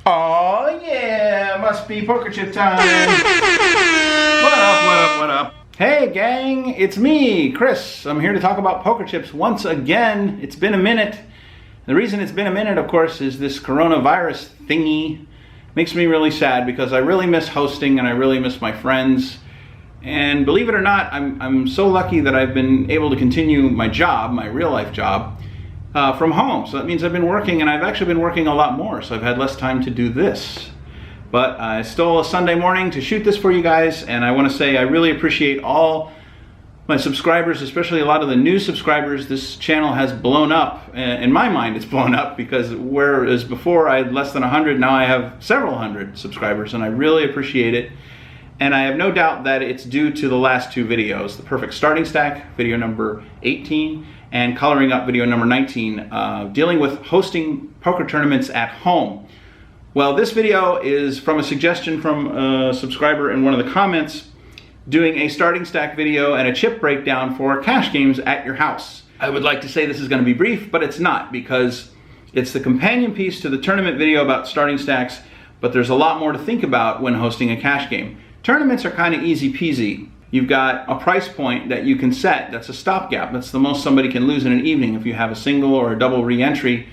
Oh yeah, must be poker chip time. What up, what up, what up? Hey gang, it's me, Chris. I'm here to talk about poker chips once again. It's been a minute. The reason it's been a minute, of course, is this coronavirus thingy. Makes me really sad because I really miss hosting and I really miss my friends. And believe it or not, I'm so lucky that I've been able to continue my job, my real life job, from home. So that means I've been working, and I've actually been working a lot more, so I've had less time to do this. But I stole a Sunday morning to shoot this for you guys, and I want to say I really appreciate all my subscribers, especially a lot of the new subscribers. This channel has blown up. In my mind, it's blown up because whereas before I had less than 100, now I have several hundred subscribers, and I really appreciate it. And I have no doubt that it's due to the last two videos, the perfect starting stack, video number 18, and coloring up, video number 19, dealing with hosting poker tournaments at home. Well, this video is from a suggestion from a subscriber in one of the comments, doing a starting stack video and a chip breakdown for cash games at your house. I would like to say this is going to be brief, but it's not, because it's the companion piece to the tournament video about starting stacks, but there's a lot more to think about when hosting a cash game. Tournaments are kind of easy peasy. You've got a price point that you can set. That's a stopgap. That's the most somebody can lose in an evening. If you have a single or a double re-entry,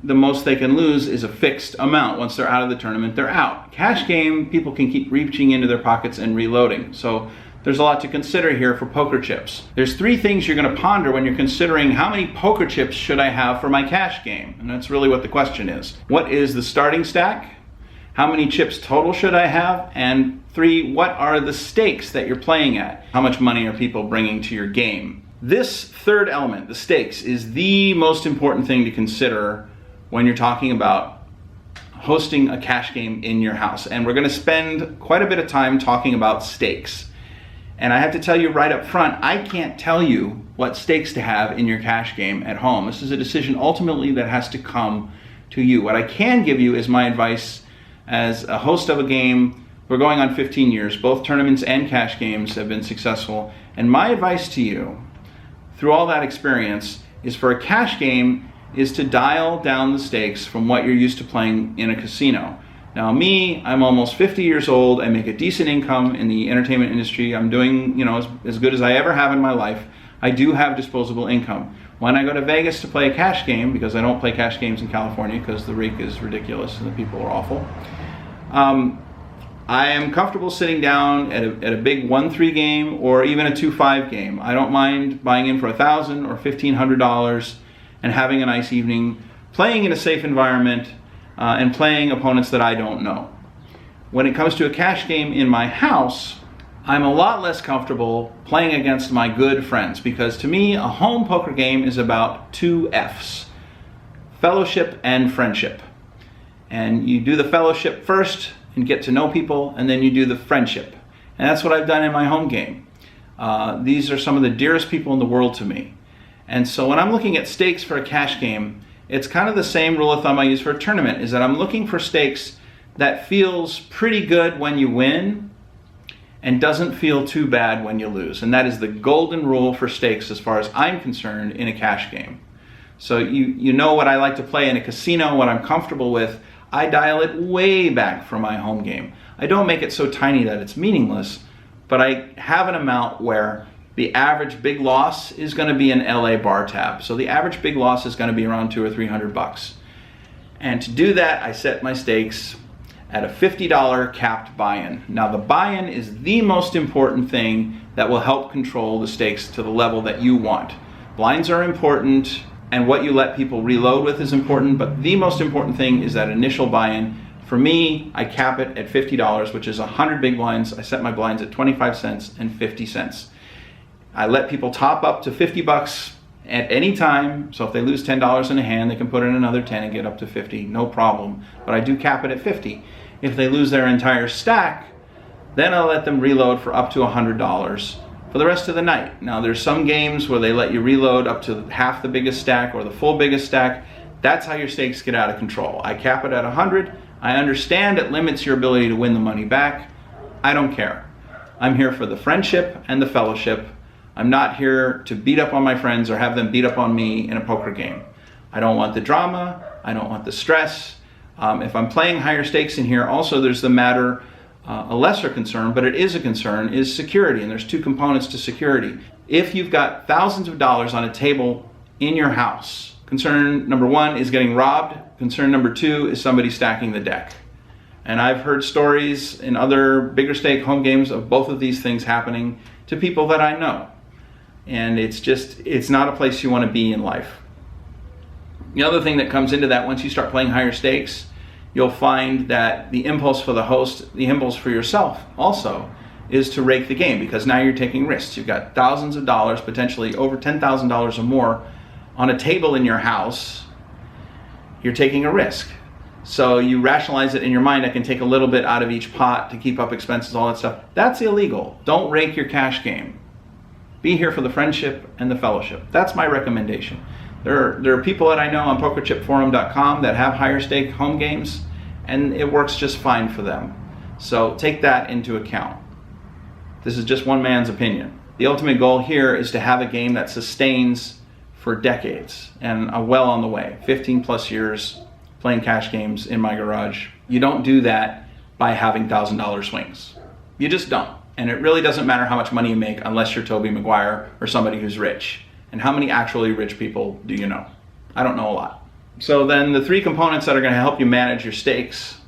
the most they can lose is a fixed amount. Once they're out of the tournament, they're out. Cash game, people can keep reaching into their pockets and reloading. So there's a lot to consider here for poker chips. There's three things you're going to ponder when you're considering how many poker chips should I have for my cash game? And that's really what the question is. What is the starting stack? How many chips total should I have? And three, what are the stakes that you're playing at? How much money are people bringing to your game? This third element, the stakes, is the most important thing to consider when you're talking about hosting a cash game in your house. And we're gonna spend quite a bit of time talking about stakes. And I have to tell you right up front, I can't tell you what stakes to have in your cash game at home. This is a decision ultimately that has to come to you. What I can give you is my advice as a host of a game. We're going on 15 years. Both tournaments and cash games have been successful. And my advice to you, through all that experience, is for a cash game is to dial down the stakes from what you're used to playing in a casino. Now me, I'm almost 50 years old. I make a decent income in the entertainment industry. I'm doing, as good as I ever have in my life. I do have disposable income. When I go to Vegas to play a cash game, because I don't play cash games in California because the rake is ridiculous and the people are awful, I am comfortable sitting down at a big 1-3 game or even a 2-5 game. I don't mind buying in for $1,000 or $1,500 and having a nice evening, playing in a safe environment and playing opponents that I don't know. When it comes to a cash game in my house, I'm a lot less comfortable playing against my good friends, because to me, a home poker game is about two F's: fellowship and friendship. And you do the fellowship first and get to know people, and then you do the friendship. And that's what I've done in my home game. These are some of the dearest people in the world to me. And so when I'm looking at stakes for a cash game, it's kind of the same rule of thumb I use for a tournament, is that I'm looking for stakes that feels pretty good when you win and doesn't feel too bad when you lose. And that is the golden rule for stakes as far as I'm concerned in a cash game. So you know what I like to play in a casino, what I'm comfortable with. I dial it way back for my home game. I don't make it so tiny that it's meaningless, but I have an amount where the average big loss is going to be an LA bar tab. So the average big loss is going to be around $200 or $300. And to do that, I set my stakes at a $50 capped buy-in. Now the buy-in is the most important thing that will help control the stakes to the level that you want. Blinds are important, and what you let people reload with is important, but the most important thing is that initial buy-in. For me, I cap it at $50, which is 100 big blinds. I set my blinds at 25 cents and 50 cents. I let people top up to 50 bucks at any time, so if they lose $10 in a hand, they can put in another 10 and get up to 50, no problem. But I do cap it at 50. If they lose their entire stack, then I'll let them reload for up to $100 for the rest of the night. Now there's some games where they let you reload up to half the biggest stack or the full biggest stack. That's how your stakes get out of control. I cap it at 100. I understand it limits your ability to win the money back. I don't care. I'm here for the friendship and the fellowship. I'm not here to beat up on my friends or have them beat up on me in a poker game. I don't want the drama. I don't want the stress. If I'm playing higher stakes in here, also there's the matter, a lesser concern, but it is a concern, is security. And there's two components to security. If you've got thousands of dollars on a table in your house, concern number one is getting robbed. Concern number two is somebody stacking the deck. And I've heard stories in other bigger stake home games of both of these things happening to people that I know. And it's not a place you want to be in life. The other thing that comes into that, once you start playing higher stakes, you'll find that the impulse for the host, the impulse for yourself also, is to rake the game, because now you're taking risks. You've got thousands of dollars, potentially over $10,000 or more, on a table in your house. You're taking a risk. So you rationalize it in your mind, I can take a little bit out of each pot to keep up expenses, all that stuff. That's illegal. Don't rake your cash game. Be here for the friendship and the fellowship. That's my recommendation. There are people that I know on pokerchipforum.com that have higher stake home games, and it works just fine for them. So take that into account. This is just one man's opinion. The ultimate goal here is to have a game that sustains for decades, and I'm well on the way. 15 plus years playing cash games in my garage. You don't do that by having $1,000 swings. You just don't. And it really doesn't matter how much money you make unless you're Toby Maguire or somebody who's rich. And how many actually rich people do you know? I don't know a lot. So then the three components that are going to help you manage your stakes.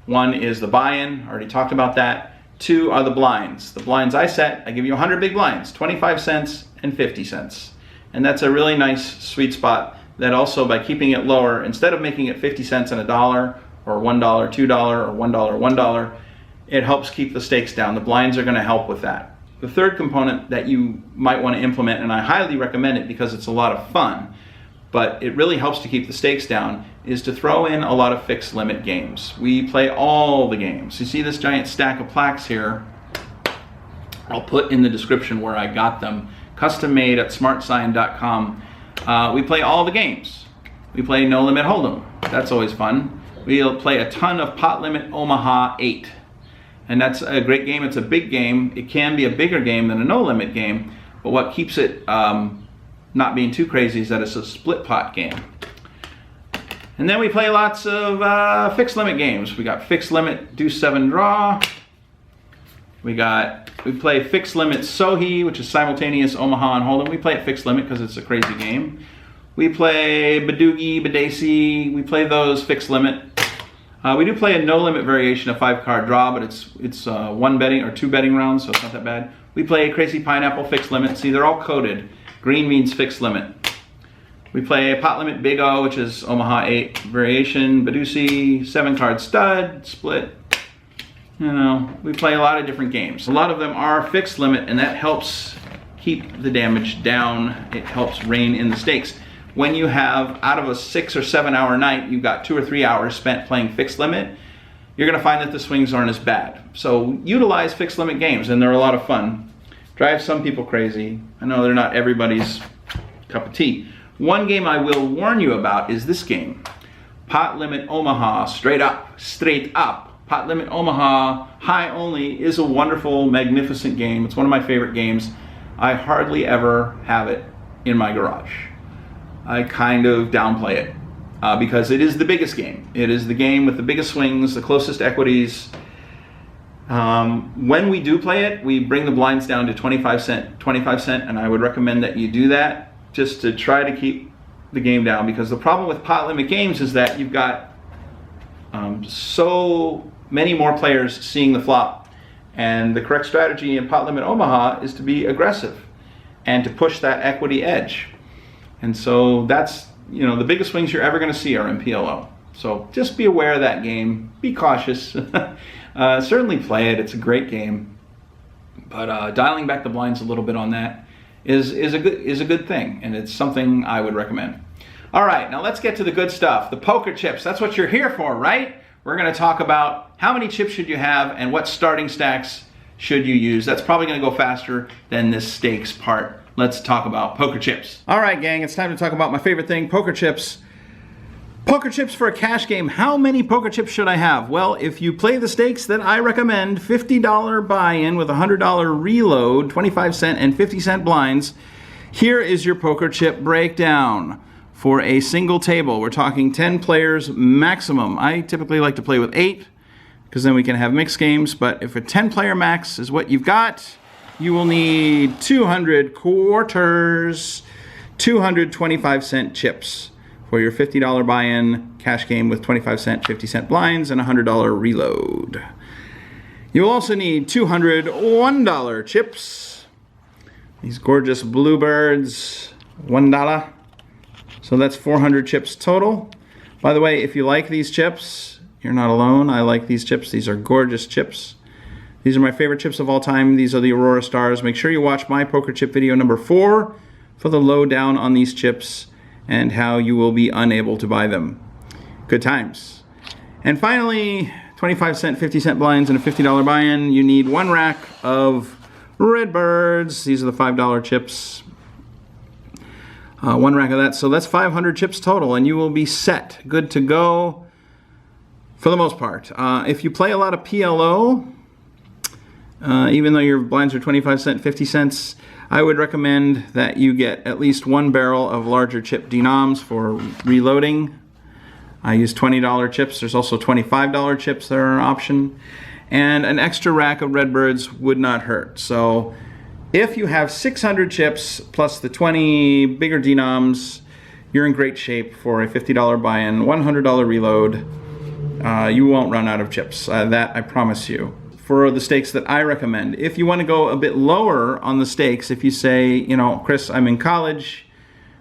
One is the buy-in, I already talked about that. Two are the blinds. The blinds I set, I give you 100 big blinds, 25 cents and 50 cents. And that's a really nice sweet spot that also, by keeping it lower, instead of making it 50 cents and $1 or $1, $2 or $1, $1, it helps keep the stakes down. The blinds are going to help with that. The third component that you might want to implement, and I highly recommend it because it's a lot of fun, but it really helps to keep the stakes down, is to throw in a lot of fixed limit games. We play all the games. You see this giant stack of plaques here? I'll put in the description where I got them. Custom made at smartsign.com. We play all the games. We play No Limit Hold'em. That's always fun. We'll play a ton of Pot Limit Omaha 8. And that's a great game. It's a big game. It can be a bigger game than a no limit game, but what keeps it not being too crazy is that it's a split pot game. And then we play lots of fixed limit games. We got fixed limit deuce 7 draw. We play fixed limit Sohi, which is simultaneous Omaha and Hold'em. We play it fixed limit because it's a crazy game. We play Badoogie, Badesi. We play those fixed limit. We do play a no-limit variation of 5-card draw, but it's one betting or 2 betting rounds, so it's not that bad. We play Crazy Pineapple fixed limit. See, they're all coded. Green means fixed limit. We play Pot Limit Big O, which is Omaha 8 variation, Badusi, 7-card stud, split. You know, we play a lot of different games. A lot of them are fixed limit, and that helps keep the damage down. It helps rein in the stakes. When you have, out of a 6 or 7 hour night, you've got 2 or 3 hours spent playing fixed limit, you're going to find that the swings aren't as bad. So utilize fixed limit games, and they're a lot of fun. Drive some people crazy. I know they're not everybody's cup of tea. One game I will warn you about is this game. Pot Limit Omaha, straight up. Pot Limit Omaha, high only, is a wonderful, magnificent game. It's one of my favorite games. I hardly ever have it in my garage. I kind of downplay it because it is the biggest game. It is the game with the biggest swings, the closest equities. When we do play it, we bring the blinds down to 25 cent, and I would recommend that you do that just to try to keep the game down, because the problem with pot limit games is that you've got so many more players seeing the flop, and the correct strategy in Pot Limit Omaha is to be aggressive and to push that equity edge. And so that's, you know, the biggest swings you're ever going to see are in PLO. So just be aware of that game. Be cautious. Certainly play it. It's a great game. But dialing back the blinds a little bit on that is a good thing, and it's something I would recommend. All right, now let's get to the good stuff. The poker chips. That's what you're here for, right? We're going to talk about how many chips should you have and what starting stacks should you use. That's probably going to go faster than this stakes part. Let's talk about poker chips. All right, gang, it's time to talk about my favorite thing, poker chips. Poker chips for a cash game. How many poker chips should I have? Well, if you play the stakes that I recommend, $50 buy-in with $100 reload, 25 cent and 50 cent blinds, here is your poker chip breakdown. for a single table. We're talking 10 players maximum. I typically like to play with 8 because then we can have mixed games, but if a 10-player max is what you've got, you will need 200 quarters, 200 25-cent chips for your $50 buy-in cash game with 25-cent, 50-cent blinds and $100 reload. You'll also need 200 $1 chips. These gorgeous bluebirds, $1. So that's 400 chips total. By the way, if you like these chips, you're not alone. I like these chips. These are gorgeous chips. These are my favorite chips of all time. These are the Aurora Stars. Make sure you watch my poker chip video number 4 for the lowdown on these chips and how you will be unable to buy them. Good times. And finally, 25-cent, 50-cent blinds and a $50 buy-in. You need 1 rack of Redbirds. These are the $5 chips. 1 rack of that. So that's 500 chips total, and you will be set. Good to go for the most part. If you play a lot of PLO, even though your blinds are 25 cents, 50 cents, I would recommend that you get at least 1 barrel of larger chip denoms for reloading. I use $20 chips. There's also $25 chips that are an option. And an extra rack of Redbirds would not hurt. So if you have 600 chips plus the 20 bigger denoms, you're in great shape for a $50 buy-in, $100 reload. You won't run out of chips. That I promise you. For the stakes that I recommend. If you want to go a bit lower on the stakes, if you say, you know, Chris, I'm in college,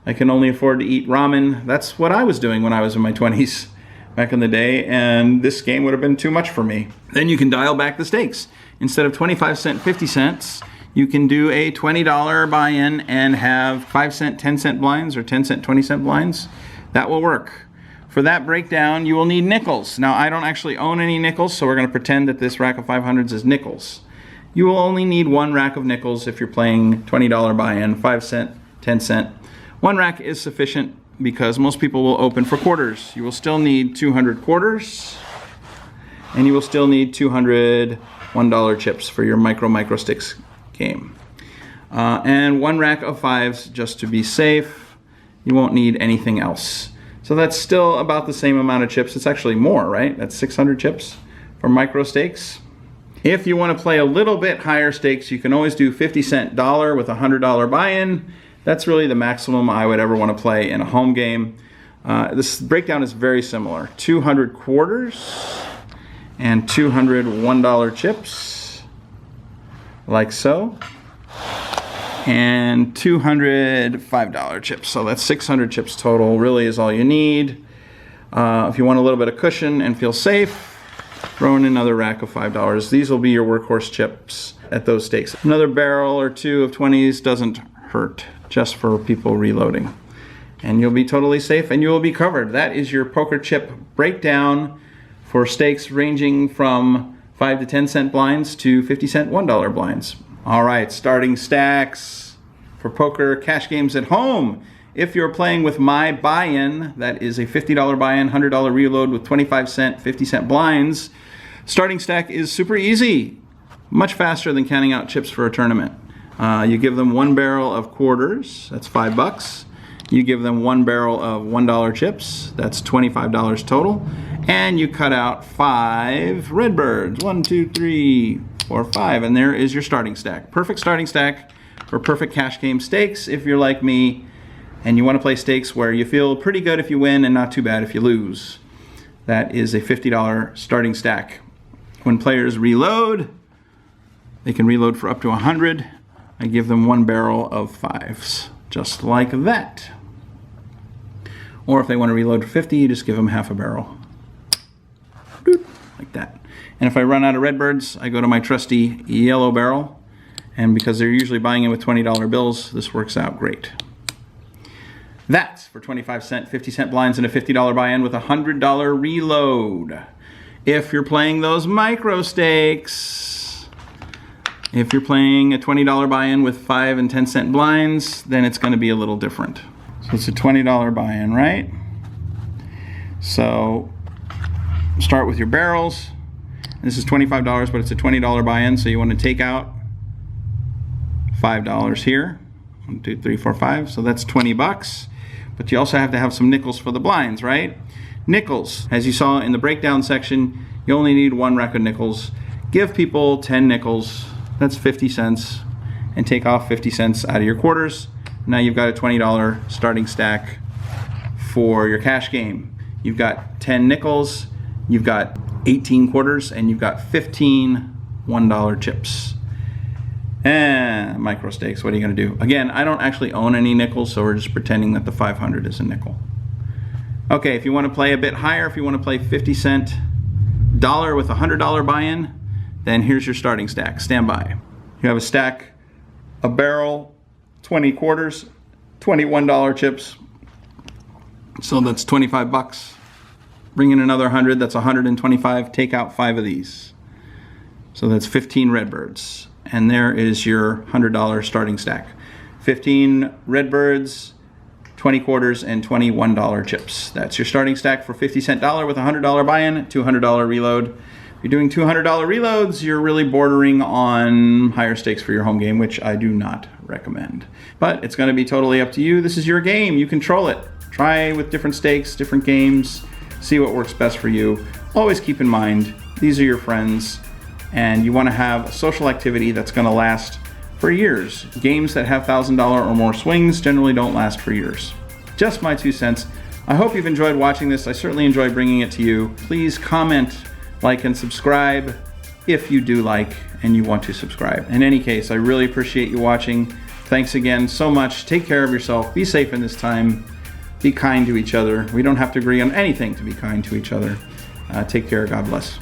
I can only afford to eat ramen. That's what I was doing when I was in my 20s back in the day, and this game would have been too much for me. Then you can dial back the stakes. Instead of 25 cents, 50 cents, you can do a $20 buy-in and have 5 cent, 10 cent blinds or 10 cent, 20 cent blinds. That will work. For that breakdown, you will need nickels. Now, I don't actually own any nickels, so we're going to pretend that this rack of 500s is nickels. You will only need 1 rack of nickels if you're playing $20 buy-in, 5 cent, 10 cent. 1 rack is sufficient because most people will open for quarters. You will still need 200 quarters, and you will still need 200 $1 chips for your micro sticks game. And 1 rack of 5s just to be safe. You won't need anything else. So that's still about the same amount of chips. It's actually more, right? That's 600 chips for micro stakes. If you want to play a little bit higher stakes, you can always do 50 cent dollar with a $100 buy-in. That's really the maximum I would ever want to play in a home game. This breakdown is very similar. 200 quarters and 200 $1 chips, like so. And 200 $5 chips. So that's 600 chips total, really is all you need. If you want a little bit of cushion and feel safe, throw in another rack of $5. These will be your workhorse chips at those stakes. Another barrel or 2 of 20s doesn't hurt, just for people reloading. And you'll be totally safe and you will be covered. That is your poker chip breakdown for stakes ranging from 5 to 10 cent blinds to 50 cent $1 blinds. All right, starting stacks for poker cash games at home. If you're playing with my buy-in, that is a $50 buy-in, $100 reload with 25 cent, 50 cent blinds, starting stack is super easy, much faster than counting out chips for a tournament. You give them 1 barrel of quarters, that's $5. You give them 1 barrel of $1 chips, that's $25 total. And you cut out 5 Redbirds, 1, 2, 3, 4, 5, and there is your starting stack. Perfect starting stack for perfect cash game stakes if you're like me and you want to play stakes where you feel pretty good if you win and not too bad if you lose. That is a $50 starting stack. When players reload, they can reload for up to 100. I give them 1 barrel of 5s, just like that. Or if they want to reload for 50, you just give them half a barrel. Like that. And if I run out of Redbirds, I go to my trusty yellow barrel. And because they're usually buying in with $20 bills, this works out great. That's for 25 cent, 50 cent blinds and a $50 buy-in with a $100 reload. If you're playing those micro stakes, if you're playing a $20 buy-in with 5 and 10 cent blinds, then it's going to be a little different. So it's a $20 buy-in, right? So start with your barrels. This is $25, but it's a $20 buy-in, so you want to take out $5 here. 1, 2, 3, 4, 5. So that's $20. but you also have to have some nickels for the blinds, right? Nickels, as you saw in the breakdown section, you only need 1 rack of nickels. Give people 10 nickels, that's 50 cents, and take off 50 cents out of your quarters. Now you've got a $20 starting stack for your cash game. You've got 10 nickels, you've got 18 quarters, and you've got 15 $1 chips. And micro stakes, what are you gonna do? Again, I don't actually own any nickels, so we're just pretending that the 500 is a nickel. Okay, if you wanna play a bit higher, if you wanna play 50 cent dollar with a $100 buy-in, then here's your starting stack. Stand by. You have a stack, a barrel, 20 quarters, 21 $1 chips. So that's 25 bucks. Bring in another 100, that's 125. Take out 5 of these. So that's 15 Redbirds. And there is your $100 starting stack. 15 Redbirds, 20 quarters, and 21 $1 chips. That's your starting stack for 50 cent dollar with a $100 buy-in, $200 reload. If you're doing $200 reloads, you're really bordering on higher stakes for your home game, which I do not recommend. But it's gonna be totally up to you. This is your game, you control it. Try with different stakes, different games, see what works best for you. Always keep in mind, these are your friends, and you wanna have a social activity that's gonna last for years. Games that have $1,000 or more swings generally don't last for years. Just my 2 cents. I hope you've enjoyed watching this. I certainly enjoy bringing it to you. Please comment, like, and subscribe if you do like and you want to subscribe. In any case, I really appreciate you watching. Thanks again so much. Take care of yourself. Be safe in this time. Be kind to each other. We don't have to agree on anything to be kind to each other. Take care. God bless.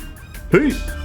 Peace.